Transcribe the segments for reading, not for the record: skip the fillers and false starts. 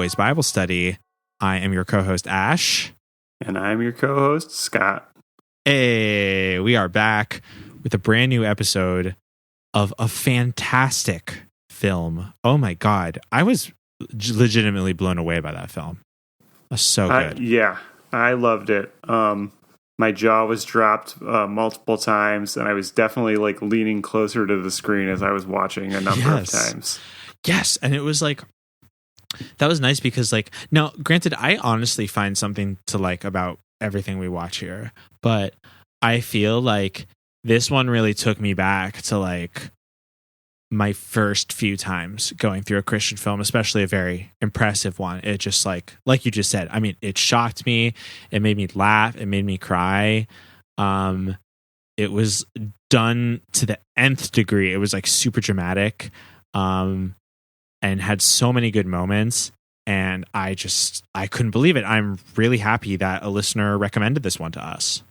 Boys Bible Study. I am your co-host, Ash. And I'm your co-host, Scott. Hey, we are back with a brand new episode of a fantastic film. Oh my God. I was legitimately blown away by that film. It was so good. Yeah, I loved it. My jaw was dropped multiple times, and I was definitely like leaning closer to the screen as I was watching a number of times. Yes, and it was like, that was nice because like, now granted, I honestly find something to like about everything we watch here, but I feel like this one really took me back to like my first few times going through a Christian film, especially a very impressive one. It just like you just said, I mean, it shocked me. It made me laugh. It made me cry. It was done to the nth degree. It was like super dramatic, and had so many good moments. And I couldn't believe it. I'm really happy that a listener recommended this one to us.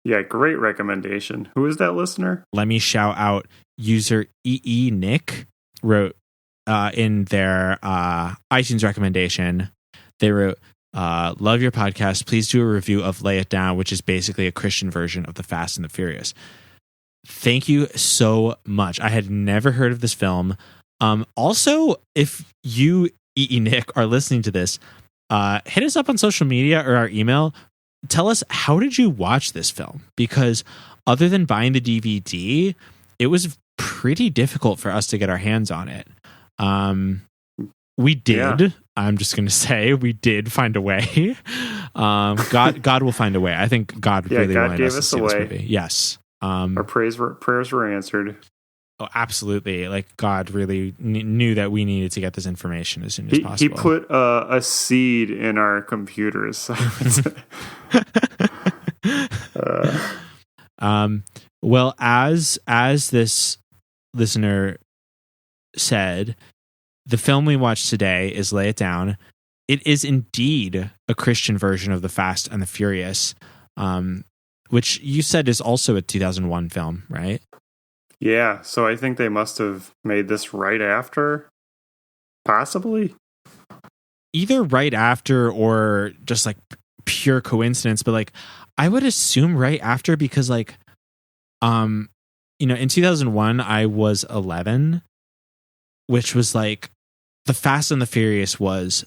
Yeah, great recommendation. Who is that listener? Let me shout out user Nick wrote in their iTunes recommendation. They wrote, love your podcast. Please do a review of Lay It Down, which is basically a Christian version of The Fast and the Furious. Thank you so much. I had never heard of this film. Also, if you, Nick, are listening to this, hit us up on social media or our email. Tell us, how did you watch this film? Because other than buying the DVD, it was pretty difficult for us to get our hands on it. We did. Yeah. I'm just going to say we did find a way. God will find a way. I think God really wanted us to see this movie. Yes. Our prayers were answered. Oh, absolutely. Like God really knew that we needed to get this information as soon as possible. He put a seed in our computers. Well, as this listener said, the film we watched today is Lay It Down. It is indeed a Christian version of The Fast and the Furious, which you said is also a 2001 film, right? Yeah, so I think they must have made this right after, possibly. Either right after or just like pure coincidence, but like I would assume right after because like, in 2001 I was 11, which was like The Fast and the Furious was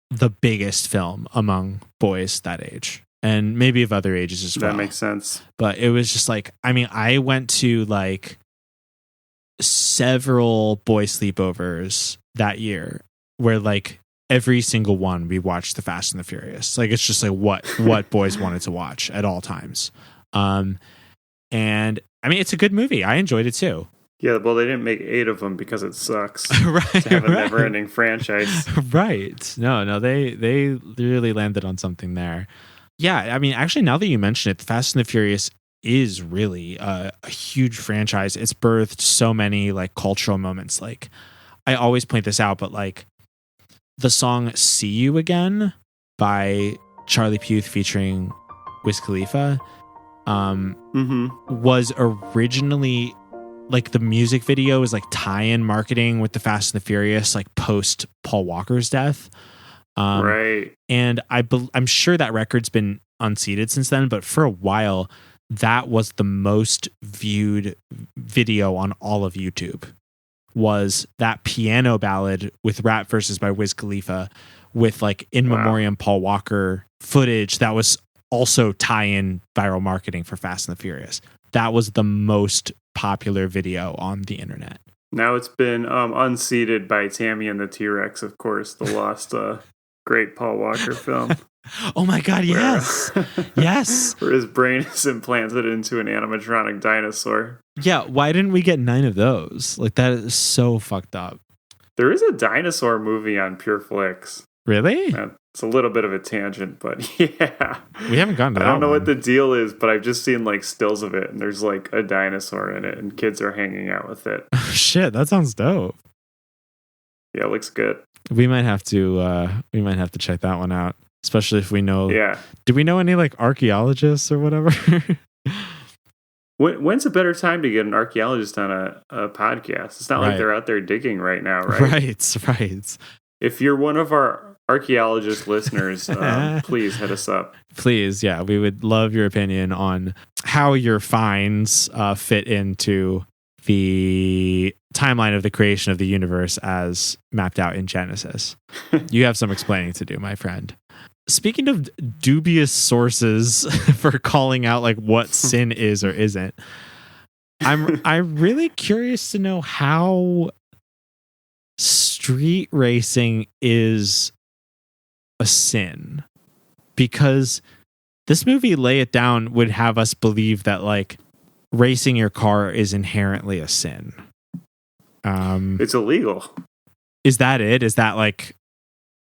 the biggest film among boys that age. And maybe of other ages as well. That makes sense. But it was just like, I mean, I went to like several boy sleepovers that year where like every single one we watched The Fast and the Furious. Like it's just like what boys wanted to watch at all times. And I mean, it's a good movie. I enjoyed it too. Yeah, well, they didn't make 8 of them because it sucks. Right, to have a never-ending franchise. Right. No, they really landed on something there. Yeah, I mean, actually, now that you mention it, Fast and the Furious is really a huge franchise. It's birthed so many like cultural moments. Like, I always point this out, but like the song "See You Again" by Charlie Puth featuring Wiz Khalifa was originally like the music video is like tie-in marketing with the Fast and the Furious, like post Paul Walker's death. Right. And I'm sure that record's been unseated since then, but for a while, that was the most viewed video on all of YouTube, was that piano ballad with rap verses by Wiz Khalifa with like in memoriam Paul Walker footage that was also tie-in viral marketing for Fast and the Furious. That was the most popular video on the internet. Now it's been unseated by Tammy and the T-Rex, of course, the lost great Paul Walker film. Oh my God, yes. Yes. Where his brain is implanted into an animatronic dinosaur. Yeah, why didn't we get 9 of those? Like, that is so fucked up. There is a dinosaur movie on Pure Flix. Really? It's a little bit of a tangent, but yeah. We haven't gotten to that. I don't know what the deal is, but I've just seen like stills of it, and there's like a dinosaur in it, and kids are hanging out with it. Shit, that sounds dope. Yeah, it looks good. We might have to check that one out, especially if we know. Yeah. Do we know any like archaeologists or whatever? When's a better time to get an archaeologist on a podcast? It's not like they're out there digging right now, right? Right. if you're one of our archaeologist listeners, please hit us up. Please, yeah, we would love your opinion on how your finds fit into the timeline of the creation of the universe as mapped out in Genesis. You have some explaining to do, my friend. Speaking of dubious sources for calling out like what sin is or isn't, I'm really curious to know how street racing is a sin, because this movie, Lay It Down, would have us believe that like racing your car is inherently a sin. It's illegal. Is that it? Is that like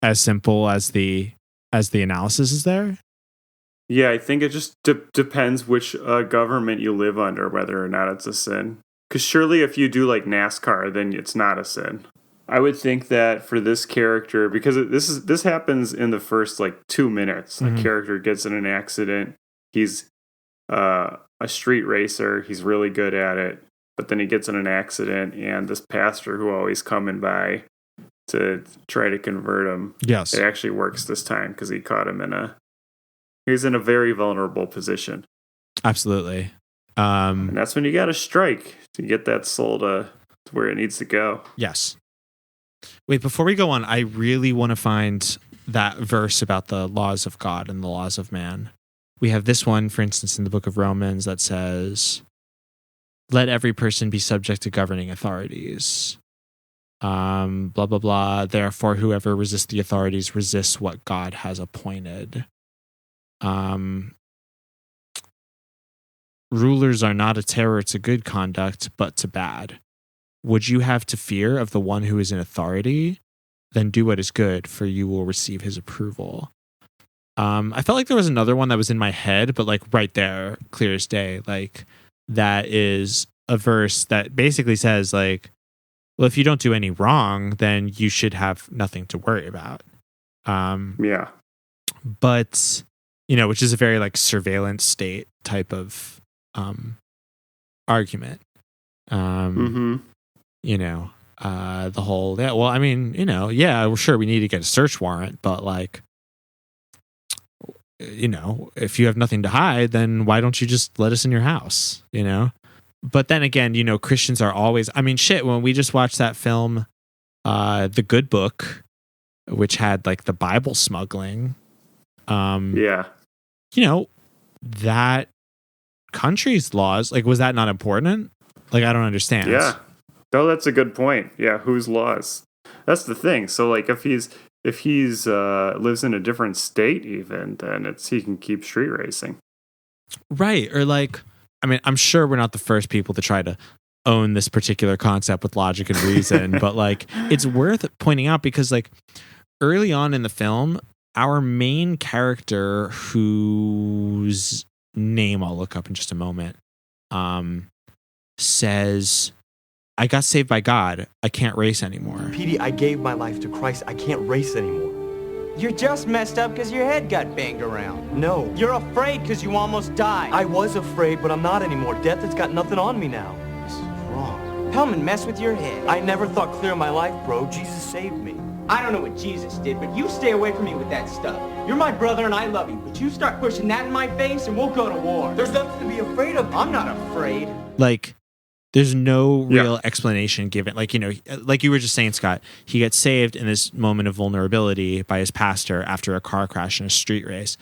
as simple as the analysis is there? Yeah, I think it just depends which government you live under, whether or not it's a sin. Because surely if you do like NASCAR, then it's not a sin. I would think that for this character, because this happens in the first like 2 minutes. The character gets in an accident. He's a street racer. He's really good at it. But then he gets in an accident, and this pastor who always coming by to try to convert him. Yes, it actually works this time because he caught him he's in a very vulnerable position. Absolutely. And that's when you got to strike to get that soul to where it needs to go. Yes. Wait, before we go on, I really want to find that verse about the laws of God and the laws of man. We have this one, for instance, in the book of Romans that says, let every person be subject to governing authorities. Blah, blah, blah. Therefore, whoever resists the authorities resists what God has appointed. Rulers are not a terror to good conduct, but to bad. Would you have to fear of the one who is in authority? Then do what is good, for you will receive his approval. I felt like there was another one that was in my head, but like right there, clear as day, like that is a verse that basically says like, well, if you don't do any wrong, then you should have nothing to worry about. Yeah. But, you know, which is a very like surveillance state type of argument. You know, the whole, yeah, well, I mean, you know, yeah, we're sure we need to get a search warrant, but like, you know, if you have nothing to hide, then why don't you just let us in your house, you know? But then again, you know, Christians are always, I mean, shit, when we just watched that film, The Good Book, which had like the Bible smuggling, yeah, you know, that country's laws, like, was that not important? Like, I don't understand. Yeah. No, that's a good point. Yeah, whose laws? That's the thing. So like if he's lives in a different state even, then he can keep street racing. Right. Or like, I mean, I'm sure we're not the first people to try to own this particular concept with logic and reason, but like it's worth pointing out because like early on in the film, our main character, whose name I'll look up in just a moment, says, I got saved by God. I can't race anymore. Petey, I gave my life to Christ. I can't race anymore. You're just messed up because your head got banged around. No. You're afraid because you almost died. I was afraid, but I'm not anymore. Death has got nothing on me now. This is wrong. Hellman mess with your head. I never thought clear of my life, bro. Jesus saved me. I don't know what Jesus did, but you stay away from me with that stuff. You're my brother and I love you, but you start pushing that in my face and we'll go to war. There's nothing to be afraid of. I'm not afraid. Like, there's no real explanation given. Like, you know, like you were just saying, Scott, he gets saved in this moment of vulnerability by his pastor after a car crash in a street race.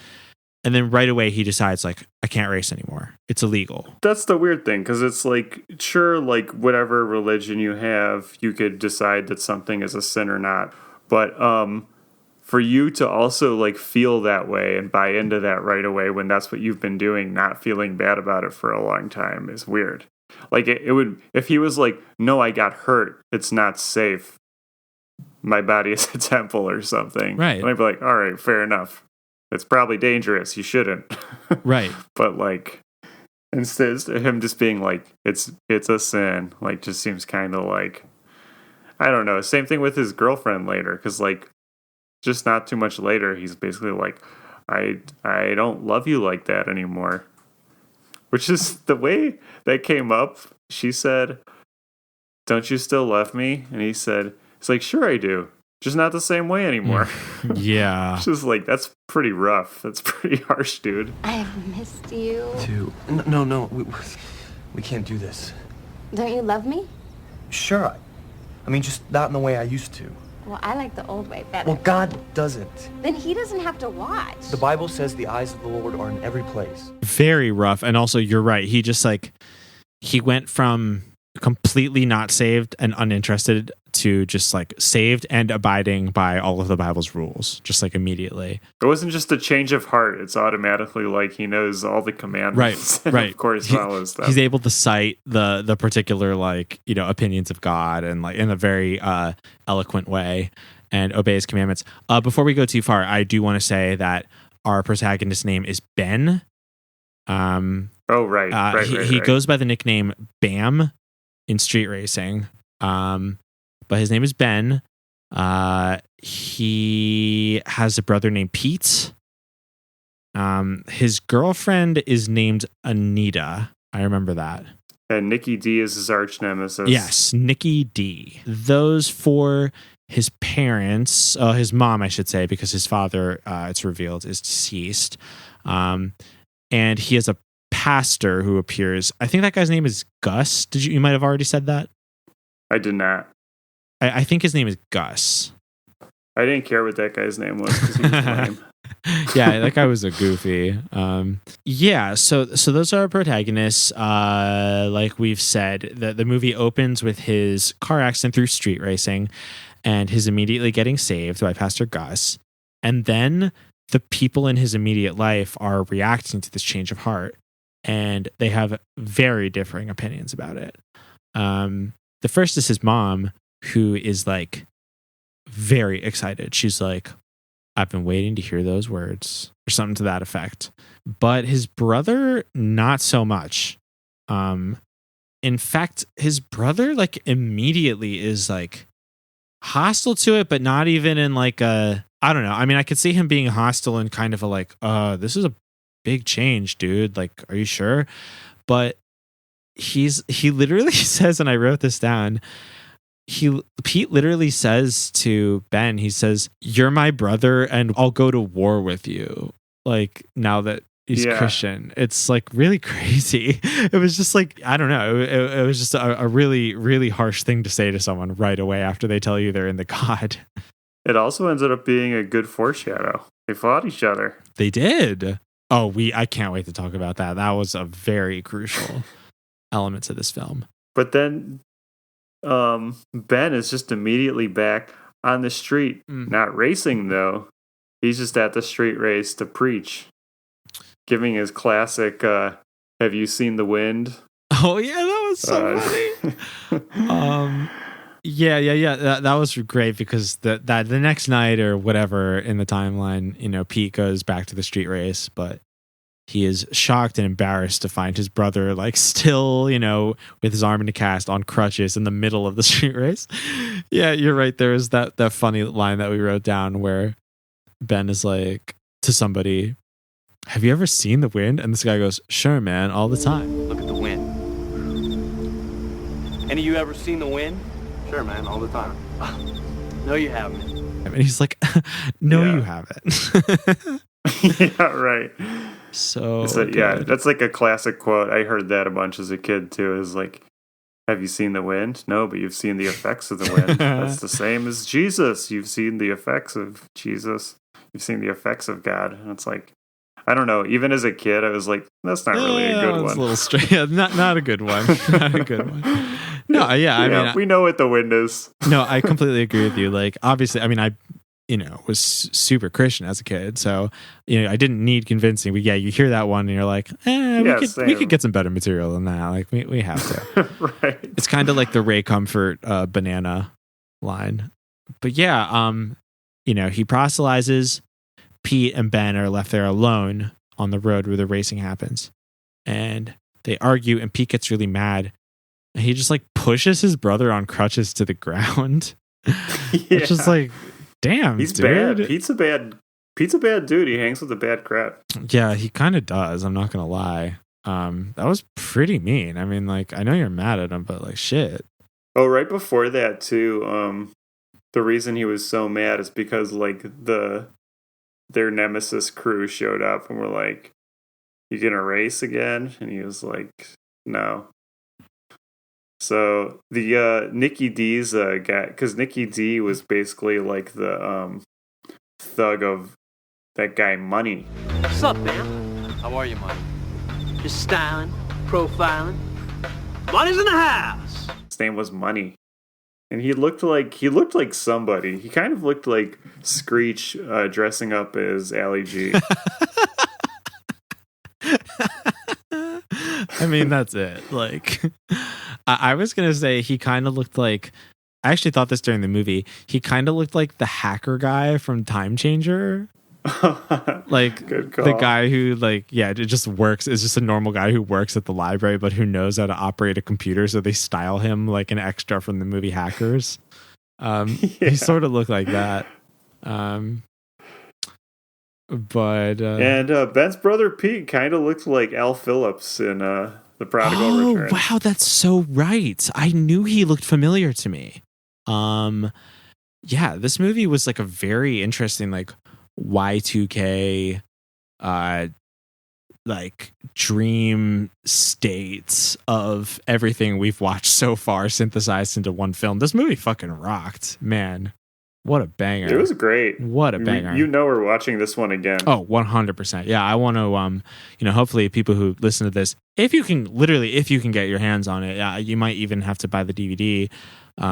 And then right away he decides, like, I can't race anymore. It's illegal. That's the weird thing, because it's like, sure, like whatever religion you have, you could decide that something is a sin or not. But for you to also like feel that way and buy into that right away when that's what you've been doing, not feeling bad about it for a long time, is weird. Like it would, if he was like, no, I got hurt, it's not safe, my body is a temple or something, right? And I'd be like, all right, fair enough, it's probably dangerous, you shouldn't. Right. But like, instead of him just being like, it's a sin, like, just seems kind of like, I don't know. Same thing with his girlfriend later, because like, just not too much later, he's basically like, I don't love you like that anymore. Which is the way that came up. She said, don't you still love me? And he said, it's like, sure I do. just not the same way anymore. Yeah. It's just like, that's pretty rough. That's pretty harsh, dude. I've missed you. Too. No. We can't do this. Don't you love me? Sure. I mean, just not in the way I used to. Well, I like the old way better. Well, God doesn't. Then he doesn't have to watch. The Bible says the eyes of the Lord are in every place. Very rough. And also, you're right. He just like, he went from completely not saved and uninterested to just like saved and abiding by all of the Bible's rules, just like immediately. It wasn't just a change of heart. It's automatically like he knows all the commandments. Right. Of course, follows them. He's able to cite the particular like, you know, opinions of God and like in a very eloquent way and obey his commandments. Before we go too far, I do want to say that our protagonist's name is Ben. He goes by the nickname Bam in street racing. But his name is Ben. He has a brother named Pete. His girlfriend is named Anita. I remember that. And Nikki D is his arch nemesis. Yes, Nikki D. Those four, his parents, his mom, I should say, because his father, it's revealed, is deceased. And he has a pastor who appears. I think that guy's name is Gus. You might have already said that? I did not. I think his name is Gus. I didn't care what that guy's name was because he was lame. Yeah, that guy was a goofy. So those are our protagonists. Like we've said, the movie opens with his car accident through street racing and his immediately getting saved by Pastor Gus. And then the people in his immediate life are reacting to this change of heart, and they have very differing opinions about it. The first is his mom, who is like very excited. She's like, I've been waiting to hear those words, or something to that effect. But his brother, not so much. In fact, his brother like immediately is like hostile to it, but not even in like a, I don't know. I mean, I could see him being hostile and kind of a like, this is a big change, dude. Like, are you sure? But he literally says, and I wrote this down, Pete literally says to Ben, he says, "You're my brother and I'll go to war with you." Like, now that he's Christian, it's like really crazy. It was just like, I don't know. It was just a really, really harsh thing to say to someone right away after they tell you they're in the God. It also ended up being a good foreshadow. They fought each other. They did. I can't wait to talk about that. That was a very crucial element to this film. But then Ben is just immediately back on the street, not racing though. He's just at the street race to preach, giving his classic, have you seen the wind? Oh yeah, that was so funny. That was great because the next night or whatever in the timeline, Pete goes back to the street race, but he is shocked and embarrassed to find his brother like still, with his arm in a cast on crutches in the middle of the street race. Yeah, you're right. There is that funny line that we wrote down where Ben is like to somebody, "Have you ever seen the wind?" And this guy goes, "Sure, man, all the time." Look at the wind. Any of you ever seen the wind? Sure, man, all the time. No, you haven't. And he's like, "No, you haven't." Yeah, right. So that's like a classic quote. I heard that a bunch as a kid too. Is like, have you seen the wind? No, but you've seen the effects of the wind. That's the same as Jesus. You've seen the effects of Jesus. You've seen the effects of God. And it's like, I don't know. Even as a kid, I was like, that's not really a good one. It's a little straight. Not a good one. Not a good one. No, I mean, we know what the wind is. No, I completely agree with you. Like, obviously, I mean, I was super Christian as a kid, so I didn't need convincing. But yeah, you hear that one and you're like, we could get some better material than that. Like, we have to. Right. It's kind of like the Ray Comfort banana line. But yeah, he proselytizes. Pete and Ben are left there alone on the road where the racing happens, and they argue. And Pete gets really mad, and he just like pushes his brother on crutches to the ground. It's just like, damn, he's dude. bad. Pete's a bad dude. He hangs with a bad crowd. Yeah, he kind of does. I'm not gonna lie. That was pretty mean. I mean, like, I know you're mad at him, but like, shit. Oh, right before that too. the reason he was so mad is because like their nemesis crew showed up and were like, "You gonna race again?" And he was like, "No." So the Nikki D's guy, because Nikki D was basically like the thug of that guy Money. What's up, man? How are you, Money? Just styling, profiling. Money's in the house. His name was Money, and he looked like somebody. He kind of looked like Screech dressing up as Ali G. I mean, that's it. Like, I was gonna say he kind of looked like. I actually thought this during the movie. He kind of looked like the hacker guy from Time Changer. Like the guy who like, yeah, it just works. It's just a normal guy who works at the library, but who knows how to operate a computer. So they style him like an extra from the movie Hackers. He sort of looked like that. But Ben's brother Pete kind of looked like Al Phillips in The Prodigal Return. Wow, that's so right. I knew he looked familiar to me. Yeah, this movie was like a very interesting like Y2K like dream states of everything we've watched so far synthesized into one film. This movie fucking rocked, man. What a banger. It was great. What a banger. You know we're watching this one again. Oh, 100%. Yeah, I want to hopefully people who listen to this, if you can get your hands on it, you might even have to buy the DVD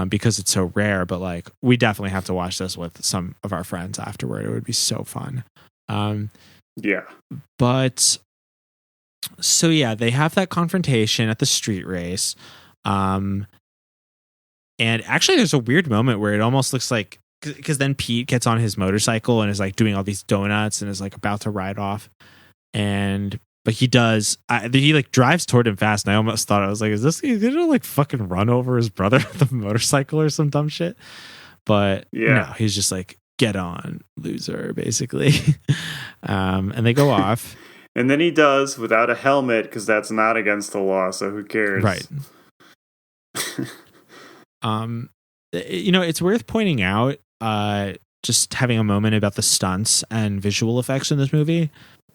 because it's so rare, but like we definitely have to watch this with some of our friends afterward. It would be so fun. Yeah. But so yeah, they have that confrontation at the street race. And actually there's a weird moment where it almost looks like, because then Pete gets on his motorcycle and is like doing all these donuts and is like about to ride off, but he does. He like drives toward him fast, and I almost thought, I was like, is this he's gonna like fucking run over his brother with the motorcycle or some dumb shit? But no, he's just like, get on, loser, basically. And they go off, and then he does without a helmet because that's not against the law. So who cares, right? It's worth pointing out, just having a moment about the stunts and visual effects in this movie,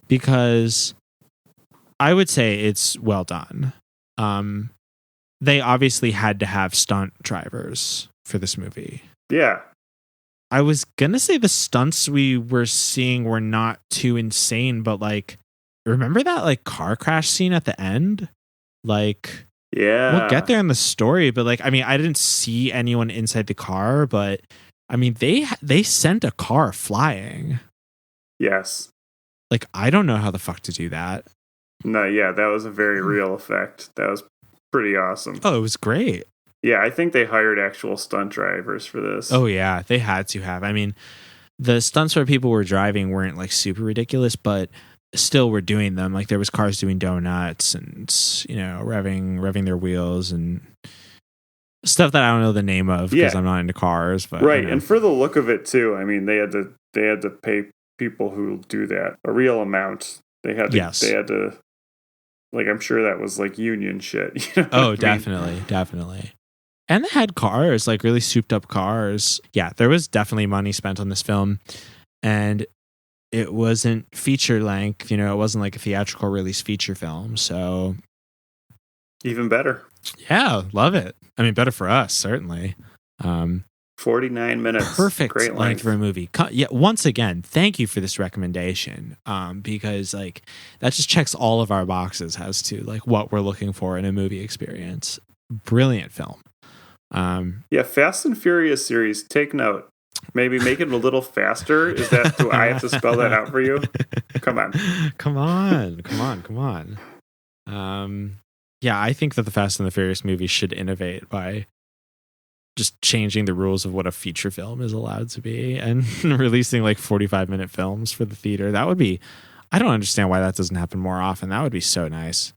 because I would say it's well done. They obviously had to have stunt drivers for this movie. Yeah. I was gonna say the stunts we were seeing were not too insane, but like, remember that like car crash scene at the end? Like, yeah, we'll get there in the story, but like, I mean, I didn't see anyone inside the car, but I mean, they sent a car flying. Yes. Like, I don't know how the fuck to do that. No, yeah, that was a very real effect. That was pretty awesome. Oh, it was great. Yeah, I think they hired actual stunt drivers for this. Oh yeah, they had to have. I mean, the stunts where people were driving weren't like super ridiculous, but still were doing them. Like there was cars doing donuts and revving their wheels and stuff that I don't know the name of because I'm not into cars. But right, and for the look of it too, I mean, they had to pay people who do that a real amount. They had to. Like, I'm sure that was like union shit. You know oh, definitely. And they had cars, like really souped up cars. Yeah, there was definitely money spent on this film, and it wasn't feature length. It wasn't like a theatrical release feature film. So even better. Yeah, love it. I mean, better for us, certainly. 49 minutes. Perfect Great length for a movie. Yeah, once again, thank you for this recommendation. Because like that just checks all of our boxes as to like what we're looking for in a movie experience. Brilliant film. Yeah, Fast and Furious series, take note. Maybe make it a little faster. Do I have to spell that out for you? Come on. Yeah, I think that the Fast and the Furious movies should innovate by just changing the rules of what a feature film is allowed to be and releasing like 45-minute films for the theater. That would be, I don't understand why that doesn't happen more often. That would be so nice.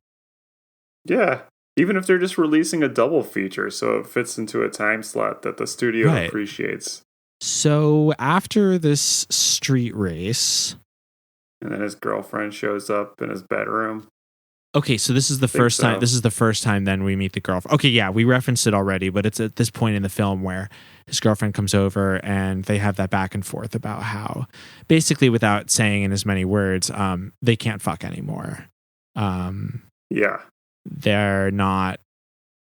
Yeah. Even if they're just releasing a double feature so it fits into a time slot that the studio appreciates. So after this street race, and then his girlfriend shows up in his bedroom. Okay, so this is the first time. This is the first time then we meet the girlfriend. Okay, yeah, we referenced it already, but it's at this point in the film where his girlfriend comes over and they have that back and forth about how, basically, without saying in as many words, they can't fuck anymore. Yeah. They're not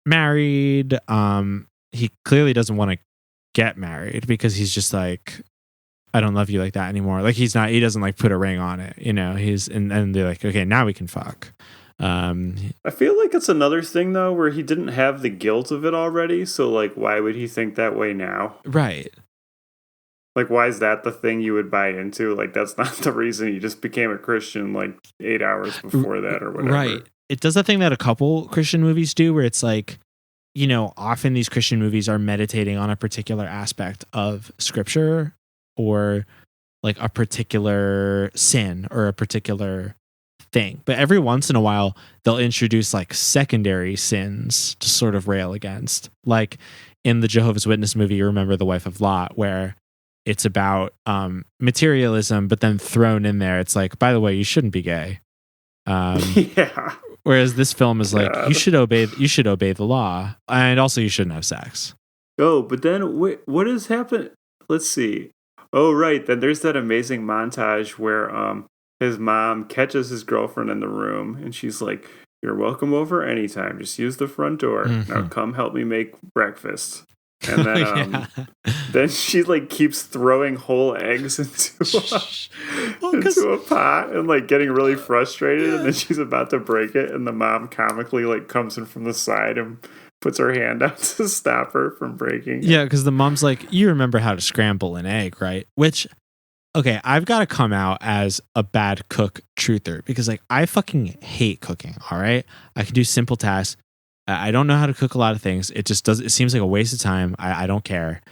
married. He clearly doesn't want to get married because he's just like, I don't love you like that anymore. Like he doesn't like put a ring on it, you know. And they're like, okay, now we can fuck. I feel like it's another thing though where he didn't have the guilt of it already, so like why would he think that way now? Right. Like why is that the thing you would buy into? Like that's not the reason he just became a Christian like 8 hours before that or whatever. Right. It does the thing that a couple Christian movies do where it's like, you know, often these Christian movies are meditating on a particular aspect of scripture or like a particular sin or a particular thing. But every once in a while, they'll introduce like secondary sins to sort of rail against. Like in the Jehovah's Witness movie, you remember The Wife of Lot, where it's about materialism, but then thrown in there, it's like, by the way, you shouldn't be gay. Yeah. Whereas this film is like, you should obey the law, and also you shouldn't have sex. Oh, but then what has happened? Let's see. Oh, right. Then there's that amazing montage where his mom catches his girlfriend in the room, and she's like, "You're welcome over anytime. Just use the front door. Now come help me make breakfast." And then then she like keeps throwing whole eggs into a pot and like getting really frustrated, and then she's about to break it, and the mom comically like comes in from the side and puts her hand out to stop her from breaking it. Yeah, because the mom's like, you remember how to scramble an egg, right? Which, okay, I've got to come out as a bad cook truther because like I fucking hate cooking, all right? I can do simple tasks. I don't know how to cook a lot of things. It just does. It seems like a waste of time. I don't care.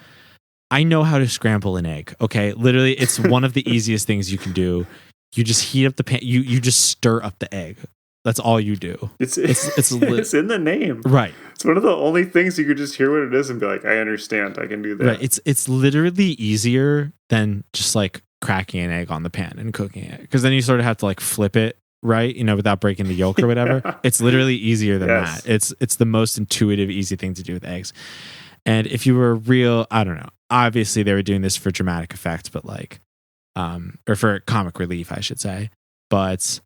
I know how to scramble an egg. Okay, literally, it's one of the easiest things you can do. You just heat up the pan. You just stir up the egg. That's all you do. It's in the name, right? It's one of the only things you could just hear what it is and be like, I understand. I can do that. Right. It's literally easier than just like cracking an egg on the pan and cooking it, because then you sort of have to like flip it. Right, you know, without breaking the yolk or whatever. Yeah. It's literally easier than that. It's the most intuitive, easy thing to do with eggs. And if you were real, I don't know. Obviously, they were doing this for dramatic effect, but like, or for comic relief, I should say. But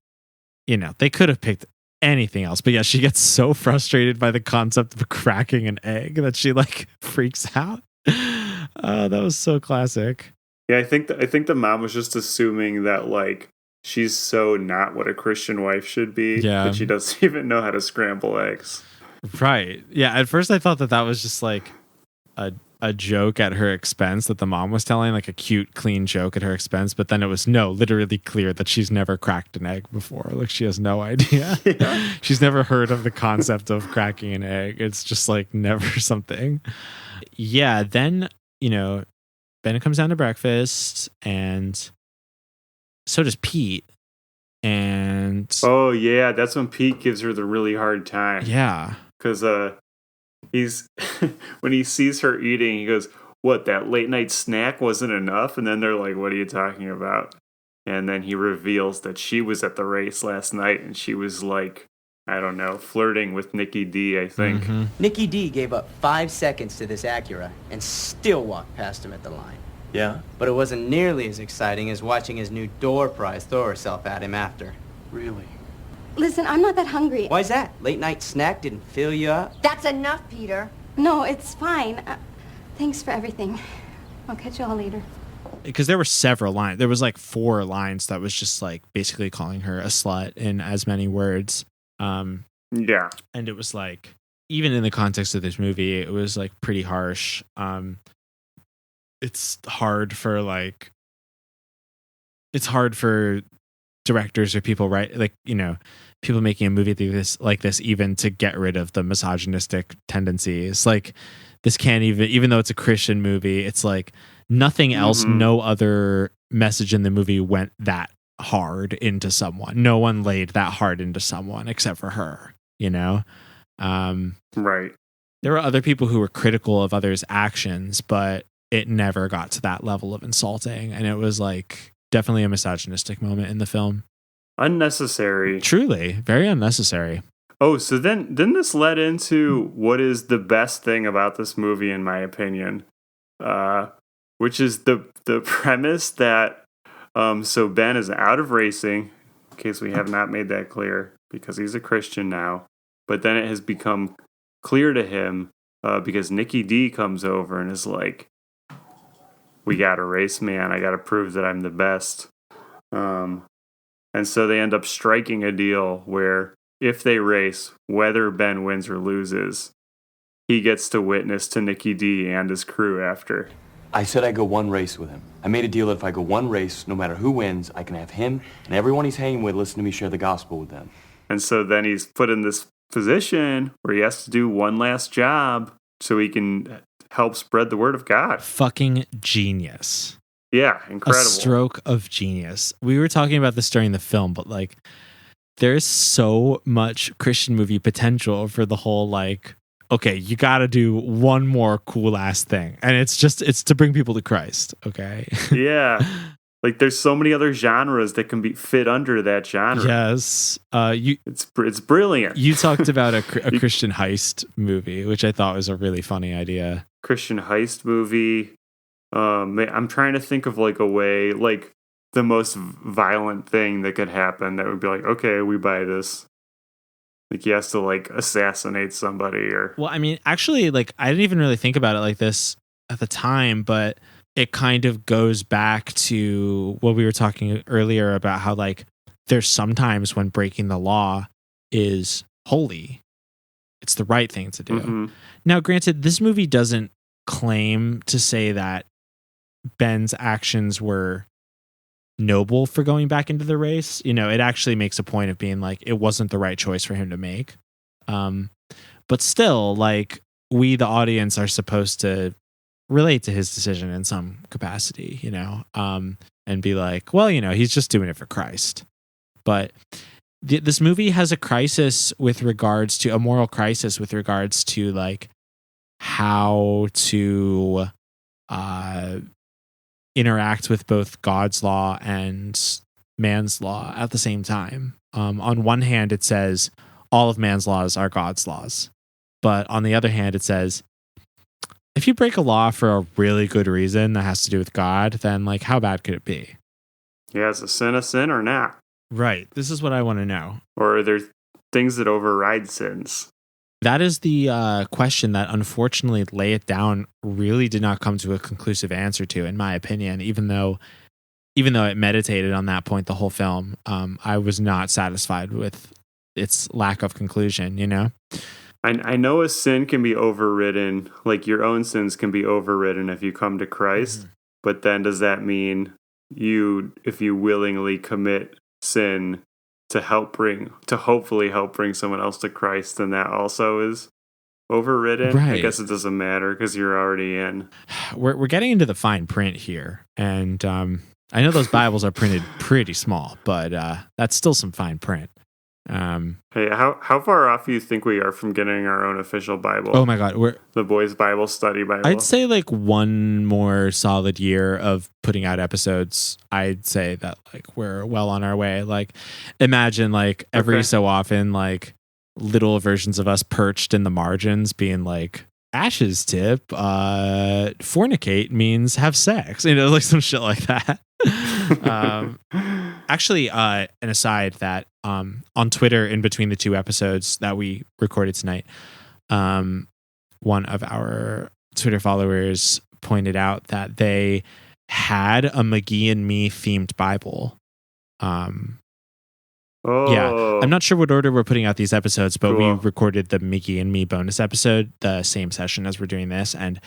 you know, they could have picked anything else. But yeah, she gets so frustrated by the concept of cracking an egg that she like freaks out. Oh, that was so classic. Yeah, I think the mom was just assuming that like, she's so not what a Christian wife should be that she doesn't even know how to scramble eggs. Right. Yeah. At first I thought that was just like a joke at her expense that the mom was telling, like a cute, clean joke at her expense. But then it was literally clear that she's never cracked an egg before. Like she has no idea. Yeah. She's never heard of the concept of cracking an egg. It's just like never something. Yeah. Then, you know, Ben comes down to breakfast and so does Pete. And oh yeah, that's when Pete gives her the really hard time. Yeah, because he's when he sees her eating, he goes, "What, that late night snack wasn't enough?" And then they're like, "What are you talking about?" And then he reveals that she was at the race last night, and she was like, I don't know, flirting with Nikki D, I think. Mm-hmm. Nikki D gave up 5 seconds to this Acura and still walked past him at the line. Yeah? But it wasn't nearly as exciting as watching his new door prize throw herself at him after. Really? Listen, I'm not that hungry. Why's that? Late night snack didn't fill you up? That's enough, Peter. No, it's fine. Thanks for everything. I'll catch you all later. Because there were several lines. There was like 4 lines that was just like basically calling her a slut in as many words. Yeah. And it was like, even in the context of this movie, it was like pretty harsh. It's hard for directors or people, right? Like, you know, people making a movie like this even to get rid of the misogynistic tendencies. Like this can't even though it's a Christian movie, it's like nothing else, no other message in the movie went that hard into someone. No one laid that hard into someone except for her, you know? Right. There were other people who were critical of others' actions, but it never got to that level of insulting. And it was like definitely a misogynistic moment in the film. Unnecessary. Truly, very unnecessary. Oh, so then this led into what is the best thing about this movie, in my opinion, which is the premise that so Ben is out of racing, in case we have not made that clear, because he's a Christian now. But then it has become clear to him because Nikki D comes over and is like, "We got to race, man. I got to prove that I'm the best." And so they end up striking a deal where if they race, whether Ben wins or loses, he gets to witness to Nikki D and his crew after. I said I'd go one race with him. I made a deal that if I go one race, no matter who wins, I can have him and everyone he's hanging with listen to me share the gospel with them. And so then he's put in this position where he has to do one last job so he can help spread the word of God. Fucking genius. Yeah, incredible. A stroke of genius. We were talking about this during the film, but like, there's so much Christian movie potential for the whole like, okay, you got to do one more cool ass thing, and it's to bring people to Christ. Okay. Yeah. Like there's so many other genres that can be fit under that genre. Yes. It's brilliant. You talked about a Christian heist movie, which I thought was a really funny idea. Christian heist movie. I'm trying to think of like a way, like the most violent thing that could happen that would be like, okay, we buy this. Like he has to like assassinate somebody or. Well, I mean, actually, like I didn't even really think about it like this at the time, but it kind of goes back to what we were talking earlier about how like there's sometimes when breaking the law is holy. It's the right thing to do. Mm-hmm. Now, granted, this movie doesn't claim to say that Ben's actions were noble for going back into the race. You know, it actually makes a point of being like, it wasn't the right choice for him to make. But still, like, we, the audience, are supposed to relate to his decision in some capacity, you know, and be like, well, you know, he's just doing it for Christ. But this movie has a crisis with regards to a moral crisis with regards to like how to interact with both God's law and man's law at the same time. On one hand, it says all of man's laws are God's laws. But on the other hand, it says, if you break a law for a really good reason that has to do with God, then like, how bad could it be? Yeah, is a sin or not? Right. This is what I want to know. Or are there things that override sins? That is the question that, unfortunately, Lay It Down really did not come to a conclusive answer to, in my opinion. Even though it meditated on that point the whole film, I was not satisfied with its lack of conclusion. You know, I know a sin can be overridden, like your own sins can be overridden if you come to Christ. Mm-hmm. But then, does that mean if you willingly commit sin to hopefully help bring someone else to Christ, then that also is overridden? Right. I guess it doesn't matter because you're already in. We're getting into the fine print here, and I know those Bibles are printed pretty small, but that's still some fine print. Hey, how far off do you think we are from getting our own official Bible? Oh my God, we're the Boys Bible Study Bible. I'd say like one more solid year of putting out episodes. I'd say that like we're well on our way. Like, imagine like every so often, like little versions of us perched in the margins, being like, Ash's tip, fornicate means have sex. You know, like some shit like that. Actually, an aside that on Twitter, in between the two episodes that we recorded tonight, one of our Twitter followers pointed out that they had a McGee and Me themed Bible. Yeah, I'm not sure what order we're putting out these episodes, but we recorded the McGee and Me bonus episode the same session as we're doing this, and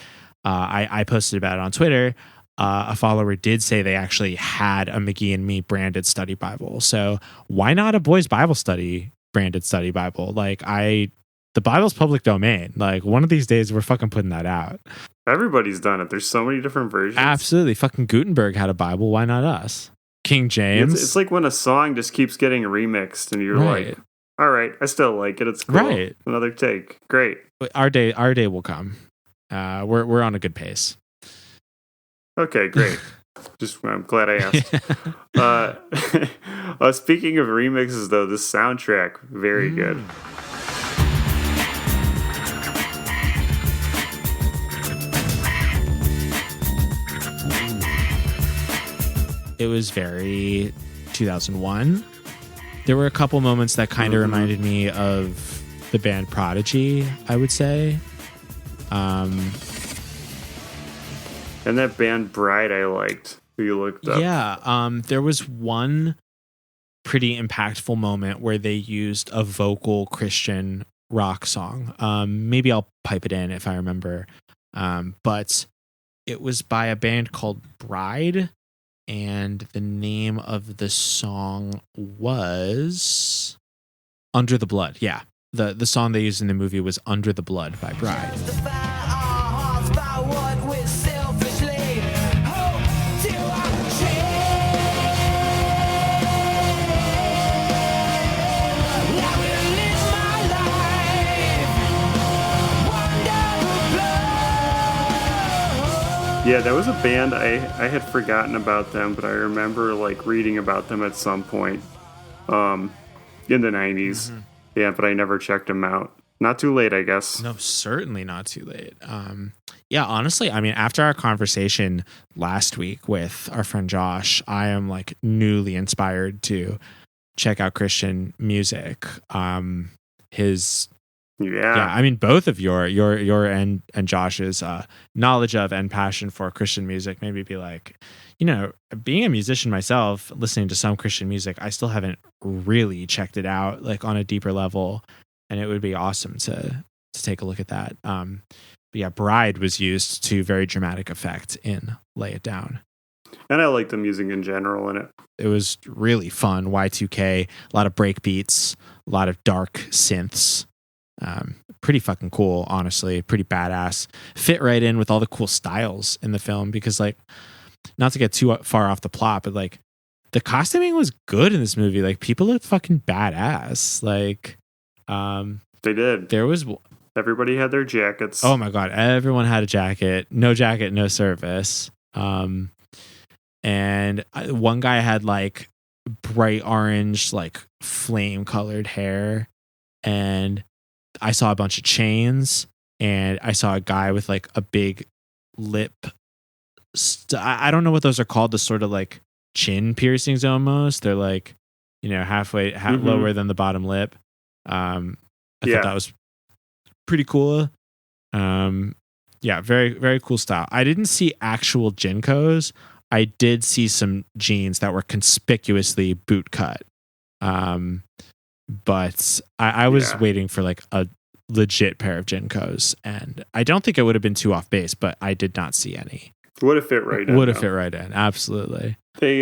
I posted about it on Twitter. A follower did say they actually had a McGee and Me branded study Bible. So why not a Boys Bible Study branded study Bible? Like the Bible's public domain. Like one of these days we're fucking putting that out. Everybody's done it. There's so many different versions. Absolutely. Fucking Gutenberg had a Bible. Why not us? King James. It's like when a song just keeps getting remixed and you're like, all right, I still like it. It's cool. Right. Another take. Great. Our day will come. We're on a good pace. Okay, great. I'm glad I asked. Speaking of remixes, though, the soundtrack, very good. It was very 2001. There were a couple moments that kind of reminded me of the band Prodigy, I would say. And that band Bride I liked, who you looked up. Yeah, there was one pretty impactful moment where they used a vocal Christian rock song. Maybe I'll pipe it in if I remember. But it was by a band called Bride, and the name of the song was Under the Blood. Yeah, the song they used in the movie was Under the Blood by Bride. Yeah, that was a band I had forgotten about them, but I remember like reading about them at some point in the 90s. Yeah, but I never checked them out. Not too late, I guess. No, certainly not too late. Yeah, honestly, I mean, after our conversation last week with our friend Josh, I am like newly inspired to check out Christian music. Yeah, I mean, both of your and Josh's knowledge of and passion for Christian music made me be like, you know, being a musician myself, listening to some Christian music, I still haven't really checked it out like on a deeper level, and it would be awesome to take a look at that. But yeah, Bride was used to very dramatic effect in Lay It Down. And I like the music in general in it. It was really fun. Y2K, a lot of break beats, a lot of dark synths. Pretty fucking cool, honestly. Pretty badass. Fit right in with all the cool styles in the film because, like, not to get too far off the plot, but like the costuming was good in this movie. Like, people looked fucking badass. Like, they did. There was everybody had their jackets. Oh my god, everyone had a jacket. No jacket, no service. And one guy had like bright orange, like flame colored hair, and I saw a bunch of chains, and I saw a guy with like a big lip. I don't know what those are called. The sort of like chin piercings almost. They're like, you know, halfway lower than the bottom lip. I thought that was pretty cool. Yeah, very, very cool style. I didn't see actual Jinkos. I did see some jeans that were conspicuously boot cut. But I was waiting for like a legit pair of Jinkos, and I don't think it would have been too off base, but I did not see any. Would have fit right in. Would have fit right in, absolutely. They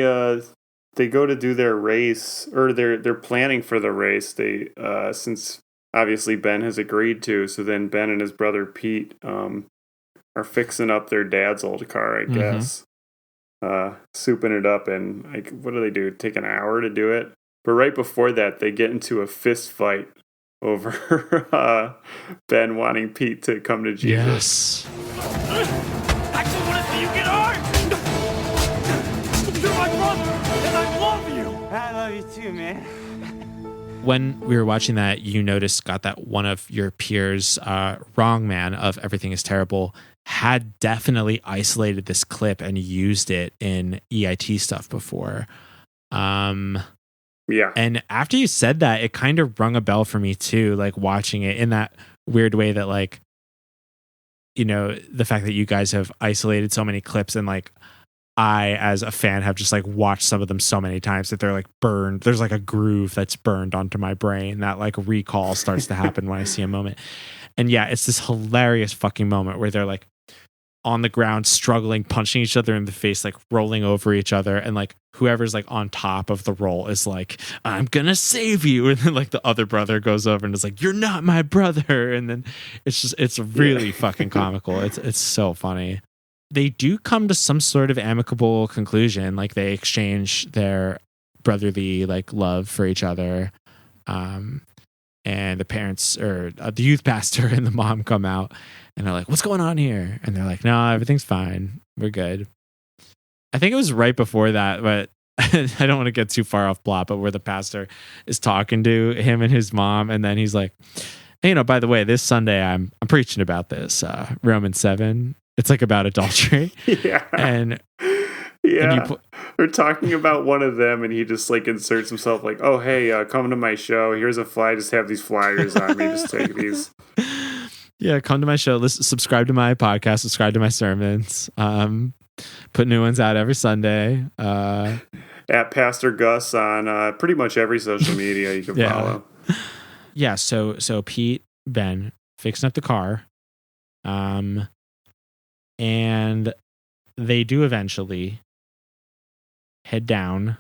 go to do their race, or they're planning for the race. They since obviously Ben has agreed to, so then Ben and his brother Pete are fixing up their dad's old car, I guess. Souping it up, and like, what do they do? Take an hour to do it? But right before that, they get into a fist fight over Ben wanting Pete to come to Jesus. Yes. I just want to see you get hard. You're my brother, and I love you. I love you too, man. When we were watching that, you noticed, Scott, that one of your peers, Wrong Man of Everything is Terrible, had definitely isolated this clip and used it in EIT stuff before. Yeah. And after you said that, it kind of rung a bell for me too, like watching it in that weird way that, like, you know, the fact that you guys have isolated so many clips, and like I, as a fan, have just like watched some of them so many times that they're like burned. There's like a groove that's burned onto my brain that like recall starts to happen when I see a moment. And yeah, it's this hilarious fucking moment where they're like on the ground, struggling, punching each other in the face, like rolling over each other, and like whoever's like on top of the roll is like, I'm gonna save you, and then like the other brother goes over and is like, you're not my brother, and then it's really fucking comical. It's so funny. They do come to some sort of amicable conclusion, like they exchange their brotherly like love for each other, and the parents, or the youth pastor and the mom, come out and they're like, what's going on here? And they're like, no, everything's fine. We're good. I think it was right before that, but I don't want to get too far off plot, but where the pastor is talking to him and his mom, and then he's like, hey, by the way, this Sunday I'm preaching about this Romans 7. It's like about adultery. Yeah. And we're talking about one of them, and he just like inserts himself like, oh, hey, come to my show. Here's a flyer. Just have these flyers on me. Just take these. Yeah, come to my show. Listen, subscribe to my podcast. Subscribe to my sermons. Put new ones out every Sunday. At Pastor Gus on pretty much every social media you can follow. Yeah, so Pete, Ben, fixing up the car. And they do eventually head down.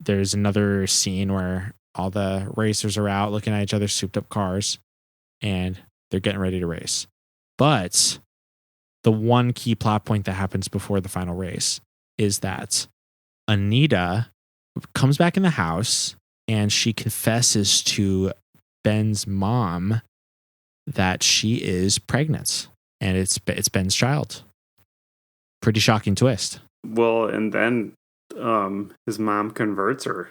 There's another scene where all the racers are out looking at each other's souped up cars, and they're getting ready to race. But the one key plot point that happens before the final race is that Anita comes back in the house and she confesses to Ben's mom that she is pregnant, and it's Ben's child. Pretty shocking twist. Well, and then his mom converts her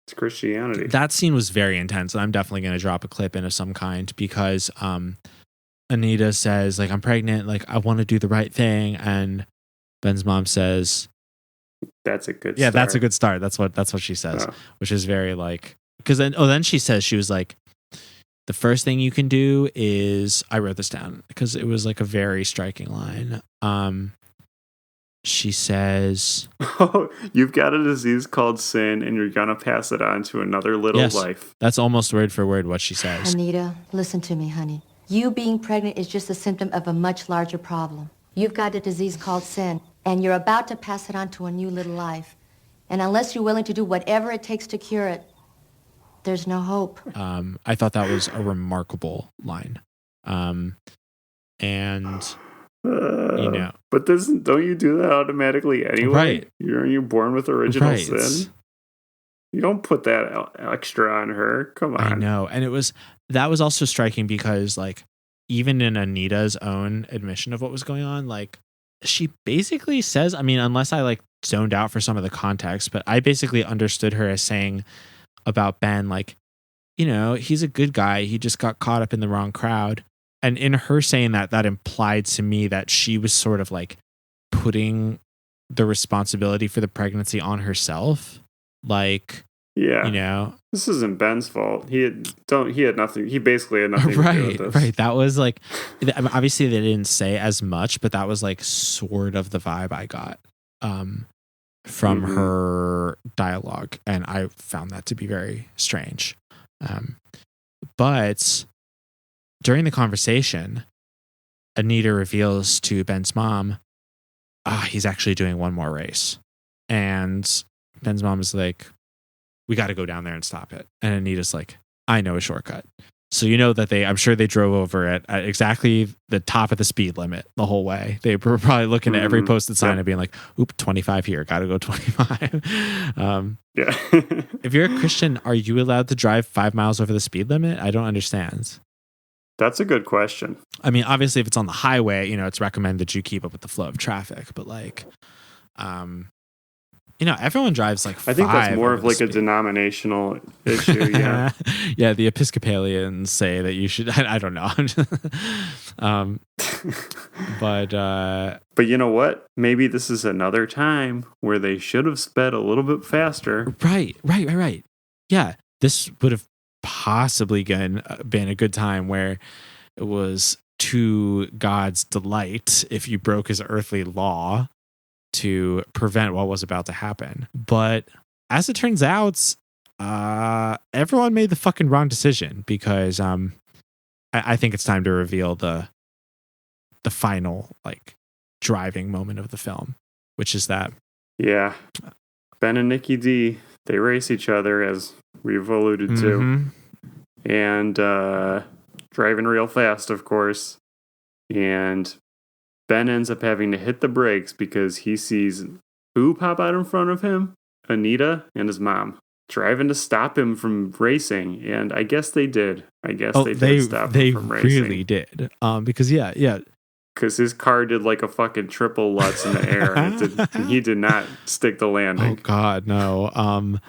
to Christianity. That scene was very intense, and I'm definitely going to drop a clip in of some kind because Anita says, like, I'm pregnant, like, I want to do the right thing, and Ben's mom says, that's a good start. Yeah, that's a good start. That's what she says, which is very like, because then she says, she was like, the first thing you can do is, I wrote this down because it was like a very striking line. She says, oh, you've got a disease called sin, and you're gonna pass it on to another little life. That's almost word for word what she says. Anita, listen to me, honey. You being pregnant is just a symptom of a much larger problem. You've got a disease called sin, and you're about to pass it on to a new little life. And unless you're willing to do whatever it takes to cure it, there's no hope. I thought that was a remarkable line. But don't you do that automatically anyway? Right. You're born with original sin. You don't put that extra on her. Come on. I know. And that was also striking because, like, even in Anita's own admission of what was going on, like, she basically says, I mean, unless I like zoned out for some of the context, but I basically understood her as saying about Ben, like, he's a good guy. He just got caught up in the wrong crowd. And in her saying that implied to me that she was sort of like putting the responsibility for the pregnancy on herself. Like, this isn't Ben's fault. He had nothing. He basically had nothing to do with this. Right. That was like, obviously they didn't say as much, but that was like sort of the vibe I got from her dialogue. And I found that to be very strange. But during the conversation, Anita reveals to Ben's mom, he's actually doing one more race. And Ben's mom is like, we got to go down there and stop it. And Anita's like, I know a shortcut. So that I'm sure they drove over it at exactly the top of the speed limit the whole way. They were probably looking at every posted sign and being like, oop, 25 here, got to go 25. If you're a Christian, are you allowed to drive 5 miles over the speed limit? I don't understand. That's a good question. I mean, obviously, if it's on the highway, it's recommended that you keep up with the flow of traffic. But like, everyone drives like 5. I think that's more of like a denominational issue. Yeah, yeah. The Episcopalians say that you should. I don't know. But you know what? Maybe this is another time where they should have sped a little bit faster. Right. Yeah, this would have possibly been a good time where it was to God's delight if you broke his earthly law to prevent what was about to happen. But as it turns out, everyone made the fucking wrong decision because I think it's time to reveal the final like driving moment of the film, which is that Ben and Nikki D, they race each other, as we've alluded to, and driving real fast, of course. And Ben ends up having to hit the brakes because he sees who pop out in front of him? Anita and his mom driving to stop him from racing. And I guess they did. They did stop him from racing. They really did. Because because his car did like a fucking triple Lutz in the air. And he did not stick the landing. Oh God, no.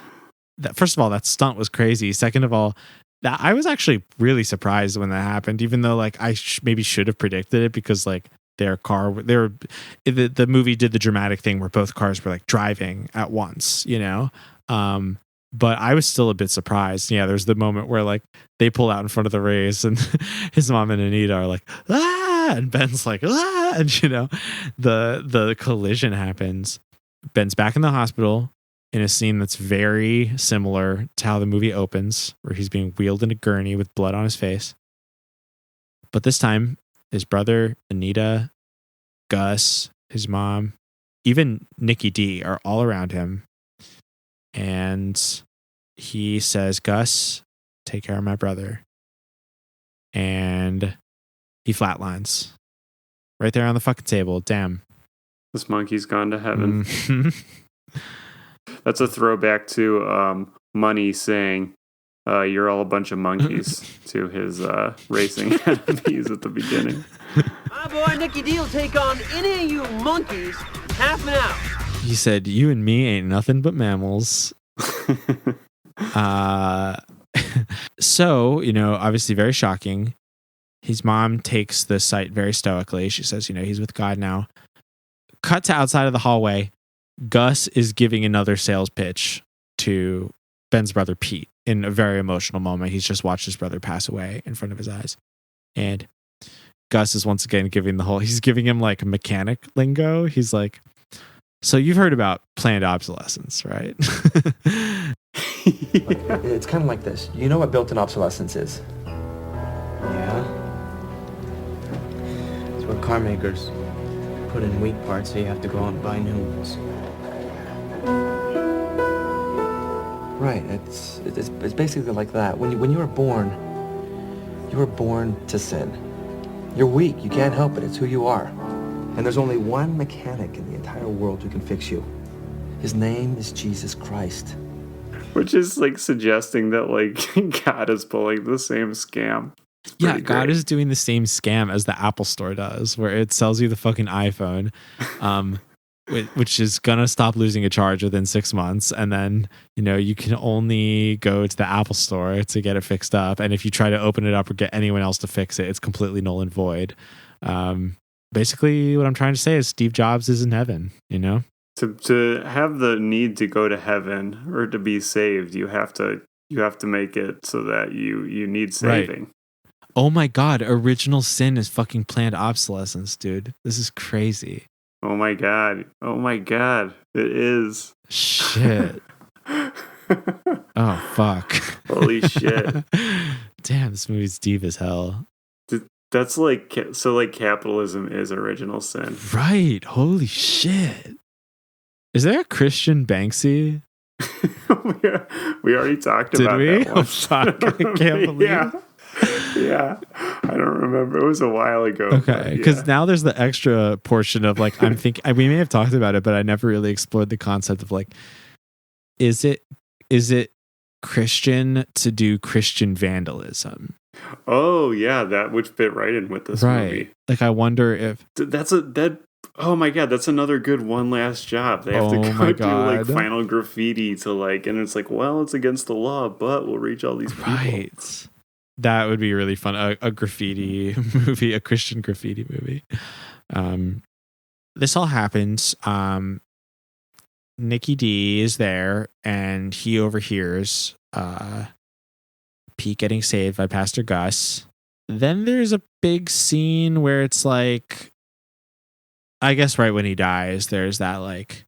First of all, that stunt was crazy. Second of all, that I was actually really surprised when that happened, even though like I maybe should have predicted it because like the movie did the dramatic thing where both cars were like driving at once, you know. But I was still a bit surprised. Yeah, there's the moment where like they pull out in front of the race and his mom and Anita are like, ah, and Ben's like, ah, and you know, the collision happens. Ben's back in the hospital in a scene that's very similar to how the movie opens, where he's being wheeled in a gurney with blood on his face. But this time, his brother, Anita, Gus, his mom, even Nikki D are all around him. And he says, Gus, take care of my brother. And he flatlines right there on the fucking table. Damn. This monkey's gone to heaven. Mm-hmm. That's a throwback to Money saying, you're all a bunch of monkeys to his racing enemies at the beginning. My boy Nicky D will take on any of you monkeys in half an hour. He said, you and me ain't nothing but mammals. So, you know, obviously very shocking. His mom takes the sight very stoically. She says, you know, he's with God now. Cut to outside of the hallway. Gus is giving another sales pitch to Ben's brother, Pete, in a very emotional moment. He's just watched his brother pass away in front of his eyes. And Gus is once again he's giving him like mechanic lingo. He's like, so you've heard about planned obsolescence, right? It's kind of like this. You know what built-in obsolescence is? Yeah. It's where car makers put in weak parts so you have to go out and buy new ones. Right. It's basically like that. When you were born to sin. You're weak. You can't help it. It's who you are. And there's only one mechanic in the entire world who can fix you. His name is Jesus Christ. Which is like suggesting that like God is pulling the same scam. Yeah, God is doing the same scam as the Apple Store does, where it sells you the fucking iPhone, which is gonna stop losing a charge within 6 months, and then you know you can only go to the Apple Store to get it fixed up, and if you try to open it up or get anyone else to fix it, it's completely null and void. Basically, what I'm trying to say is Steve Jobs is in heaven. You know, to have the need to go to heaven or to be saved, you have to make it so that you need saving. Right. Oh my God, original sin is fucking planned obsolescence, dude. This is crazy. Oh my God. It is. Shit. Oh, fuck. Holy shit. Damn, this movie's deep as hell. That's like, so like capitalism is original sin. Right. Holy shit. Is there a Christian Banksy? we already talked about that one. Oh, fuck. I can't believe it. Yeah, I don't remember. It was a while ago. Okay, because now there's the extra portion of like I'm thinking we may have talked about it, but I never really explored the concept of like, is it Christian to do Christian vandalism? Oh yeah, that would fit right in with this movie. Like I wonder if oh my God, that's another good one last job. They have to go do like final graffiti to like, and it's like, well, it's against the law, but we'll reach all these people. Right. That would be really fun. A graffiti movie, a Christian graffiti movie. This all happens. Nikki D is there and he overhears Pete getting saved by Pastor Gus. Then there's a big scene where it's like, I guess right when he dies, there's that like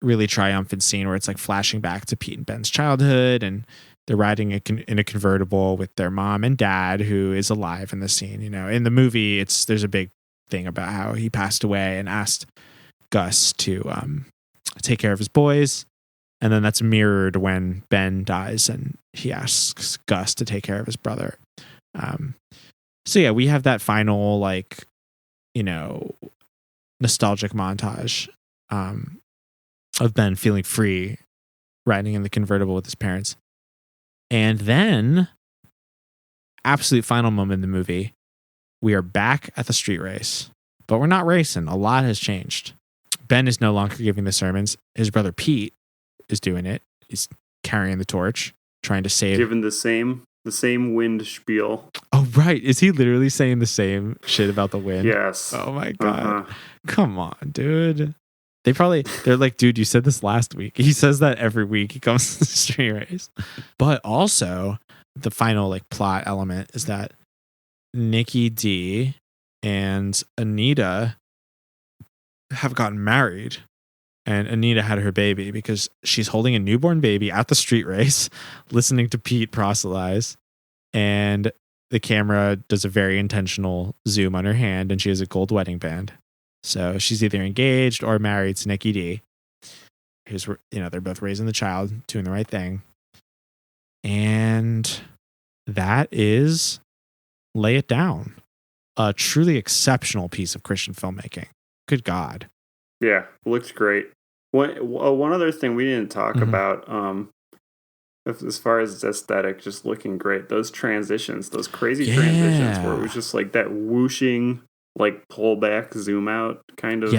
really triumphant scene where it's like flashing back to Pete and Ben's childhood, and they're riding in a convertible with their mom and dad, who is alive in the scene. You know, in the movie, there's a big thing about how he passed away and asked Gus to take care of his boys, and then that's mirrored when Ben dies and he asks Gus to take care of his brother. So yeah, we have that final like, you know, nostalgic montage of Ben feeling free riding in the convertible with his parents. And then, absolute final moment in the movie, We are back at the street race, but we're not racing. A lot has changed. Ben is no longer giving the sermons. His brother Pete is doing it. He's carrying the torch, trying to save. Given the same wind spiel. Oh, right. Is he literally saying the same shit about the wind? Yes. Oh my God. Come on, dude. They're like, dude, you said this last week. He says that every week he comes to the street race. But also, the final like plot element is that Nikki D and Anita have gotten married, and Anita had her baby because she's holding a newborn baby at the street race, listening to Pete proselytize, and the camera does a very intentional zoom on her hand, and she has a gold wedding band. So she's either engaged or married to Nikki D. They're both raising the child, doing the right thing. And that is Lay It Down. A truly exceptional piece of Christian filmmaking. Good God. Yeah, looks great. One other thing we didn't talk about, as far as its aesthetic, just looking great. Those transitions, those crazy transitions where it was just like that whooshing, like pull back, zoom out kind of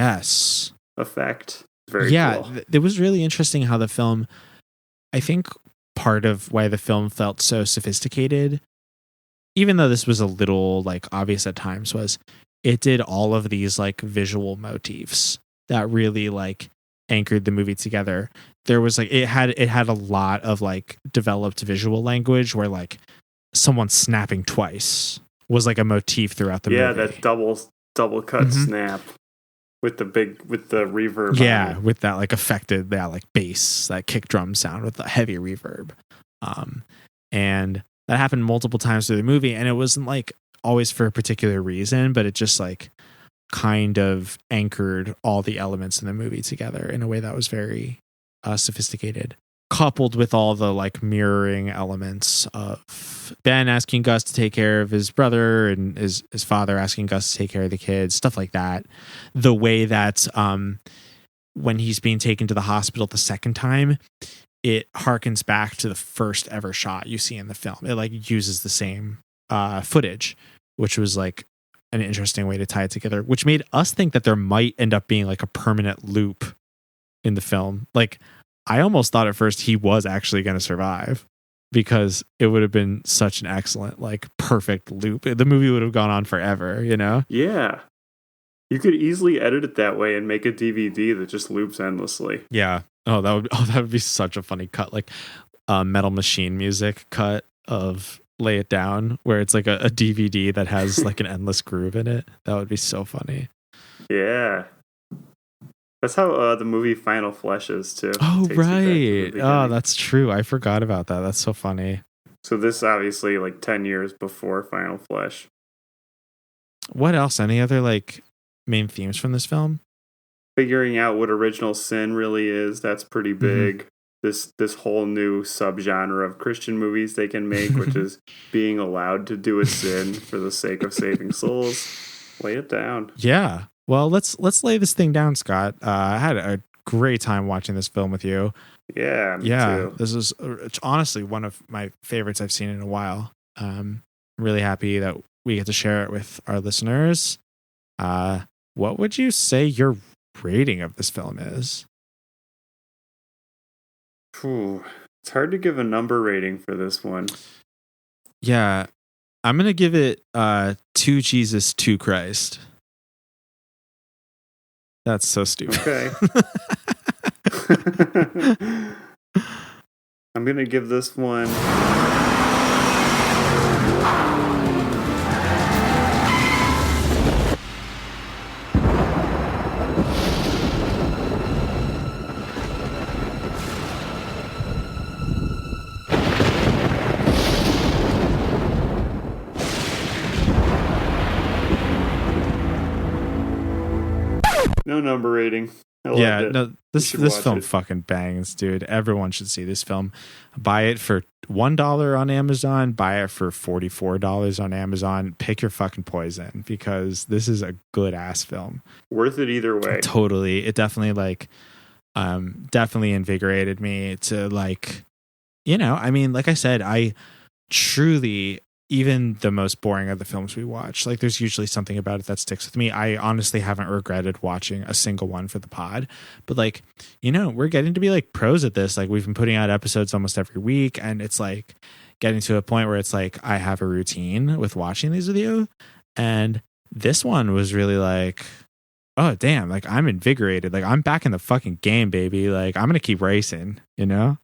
effect. Very cool. It was really interesting how the film, I think part of why the film felt so sophisticated, even though this was a little like obvious at times, was it did all of these like visual motifs that really like anchored the movie together. There was like it had a lot of like developed visual language where like someone snapping twice was like a motif throughout the movie. Yeah, that double cut snap with the reverb. Yeah, with that like affected like bass, that kick drum sound with the heavy reverb. And that happened multiple times through the movie, and it wasn't like always for a particular reason, but it just like kind of anchored all the elements in the movie together in a way that was very sophisticated, coupled with all the like mirroring elements of Ben asking Gus to take care of his brother and his father asking Gus to take care of the kids, stuff like that. The way that when he's being taken to the hospital the second time, it harkens back to the first ever shot you see in the film. It like uses the same footage, which was like an interesting way to tie it together, which made us think that there might end up being like a permanent loop in the film. Like I almost thought at first he was actually going to survive, because it would have been such an excellent, like perfect loop. The movie would have gone on forever, you know? Yeah. You could easily edit it that way and make a DVD that just loops endlessly. Yeah. That would be such a funny cut, like Metal Machine music cut of Lay It Down, where it's like a DVD that has like an endless groove in it. That would be so funny. Yeah. That's how the movie Final Flesh is too. Oh, right. Oh, that's true. I forgot about that. That's so funny. So this obviously like 10 years before Final Flesh. What else? Any other like main themes from this film? Figuring out what original sin really is. That's pretty big. This whole new subgenre of Christian movies they can make, which is being allowed to do a sin for the sake of saving souls. Lay it down. Yeah. Well, let's lay this thing down, Scott. I had a great time watching this film with you. Yeah, me too. This is honestly one of my favorites I've seen in a while. I'm really happy that we get to share it with our listeners. What would you say your rating of this film is? It's hard to give a number rating for this one. Yeah, I'm gonna give it 2 Jesus, 2 Christ. That's so stupid. Okay. I'm gonna give this one no number rating. This film fucking bangs, dude. Everyone should see this film. Buy it for $1 on Amazon. Buy it for $44 on Amazon. Pick your fucking poison, because this is a good ass film. Worth it either way. Totally. It definitely definitely invigorated me to like, I mean, like I said, I truly, even the most boring of the films we watch, like there's usually something about it that sticks with me. I honestly haven't regretted watching a single one for the pod, but like, you know, we're getting to be like pros at this. Like we've been putting out episodes almost every week, and it's like getting to a point where it's like I have a routine with watching these with you. And this one was really like, oh damn, like I'm invigorated. Like I'm back in the fucking game, baby. Like I'm gonna keep racing, you know?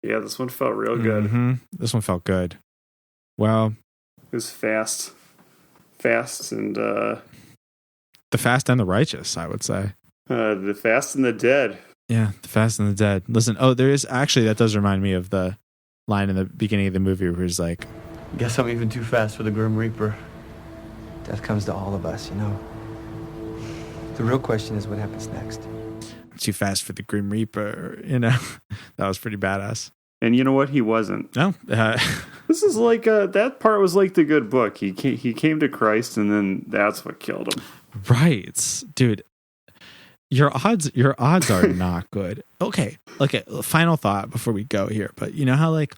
Yeah, this one felt real good. Mm-hmm. This one felt good. Well, it was fast and the fast and the righteous, I would say. The fast and the dead. Yeah, the fast and the dead. Listen, there is actually, that does remind me of the line in the beginning of the movie where he's like, Guess I'm even too fast for the Grim Reaper. Death comes to all of us, you know. The real question is what happens next. I'm too fast for the Grim Reaper, you know. That was pretty badass. And you know what? He wasn't. No. This is like that part was like the good book. He came to Christ, and then that's what killed him. Right, dude. Your odds are not good. Okay. Final thought before we go here. But you know how like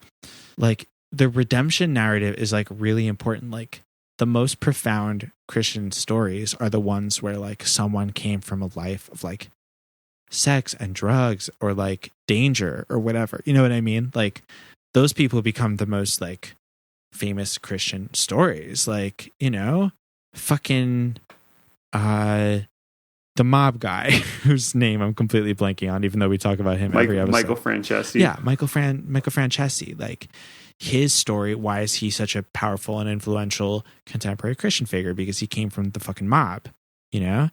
the redemption narrative is like really important. Like the most profound Christian stories are the ones where like someone came from a life of like sex and drugs or like danger or whatever. You know what I mean? Like those people become the most like famous Christian stories. Like, you know, fucking the mob guy whose name I'm completely blanking on, even though we talk about him every episode. Michael Francesi. Yeah, Michael Francesi. Like his story, why is he such a powerful and influential contemporary Christian figure? Because he came from the fucking mob, you know?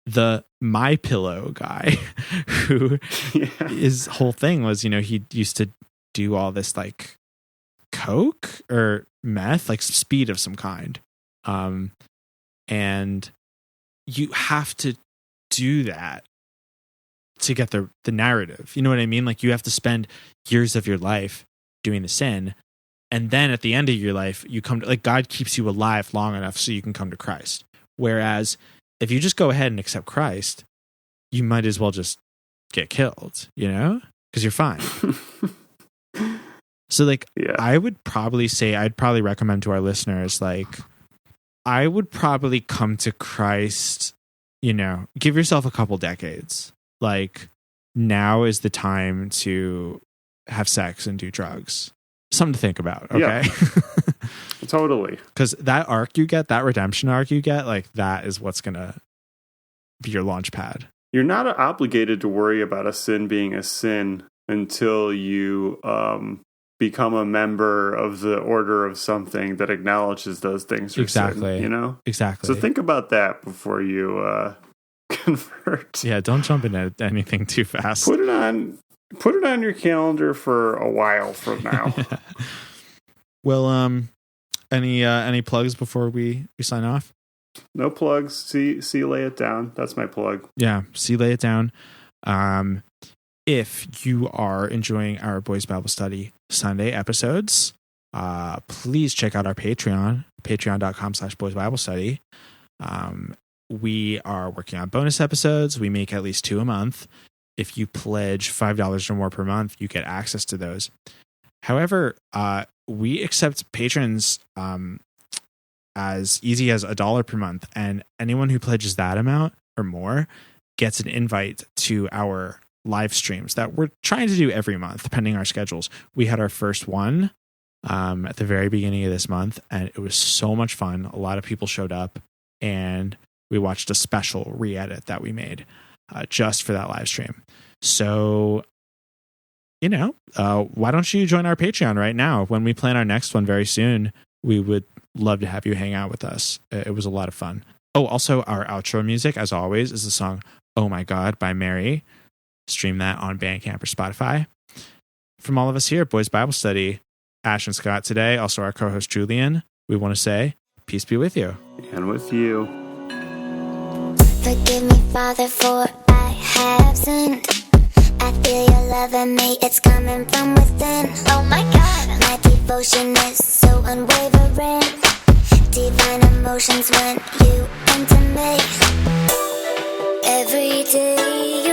The My Pillow guy who his whole thing was, you know, he used to do all this like coke or meth, like speed of some kind. And you have to do that to get the narrative. You know what I mean? Like you have to spend years of your life doing the sin. And then at the end of your life, you come to, like, God keeps you alive long enough so you can come to Christ. Whereas if you just go ahead and accept Christ, you might as well just get killed, you know? Because you're fine. So like, yeah. I'd probably recommend to our listeners, like, I would probably come to Christ, you know, give yourself a couple decades. Like, now is the time to have sex and do drugs. Something to think about, okay? Yeah. Totally. Because that arc you get, that redemption arc you get, like, that is what's going to be your launch pad. You're not obligated to worry about a sin being a sin until you become a member of the order of something that acknowledges those things are sin, you know? Exactly. So think about that before you convert. Yeah, don't jump into anything too fast. Put it on your calendar for a while from now. Well, any plugs before we sign off? No plugs. See Lay It Down. That's my plug. Yeah, see Lay It Down. If you are enjoying our Boys Bible Study Sunday episodes, please check out our Patreon, patreon.com/Boys Bible Study. We are working on bonus episodes. We make at least 2 a month. If you pledge $5 or more per month, you get access to those. However, we accept patrons as easy as $1 per month, and anyone who pledges that amount or more gets an invite to our live streams that we're trying to do every month, depending on our schedules. We had our first one at the very beginning of this month, and it was so much fun. A lot of people showed up, and we watched a special re-edit that we made just for that live stream. So, you know, why don't you join our Patreon right now? When we plan our next one very soon, we would love to have you hang out with us. It was a lot of fun. Oh, also our outro music, as always, is the song Oh My God by Mary. Stream that on Bandcamp or Spotify. From all of us here at Boys Bible Study, Ash and Scott today, also our co-host Julian, we want to say, peace be with you. And with you. Forgive me, Father, for I have sinned. I feel your love in me, it's coming from within. Oh my God, my devotion is so unwavering. Divine emotions when you enter me. Every day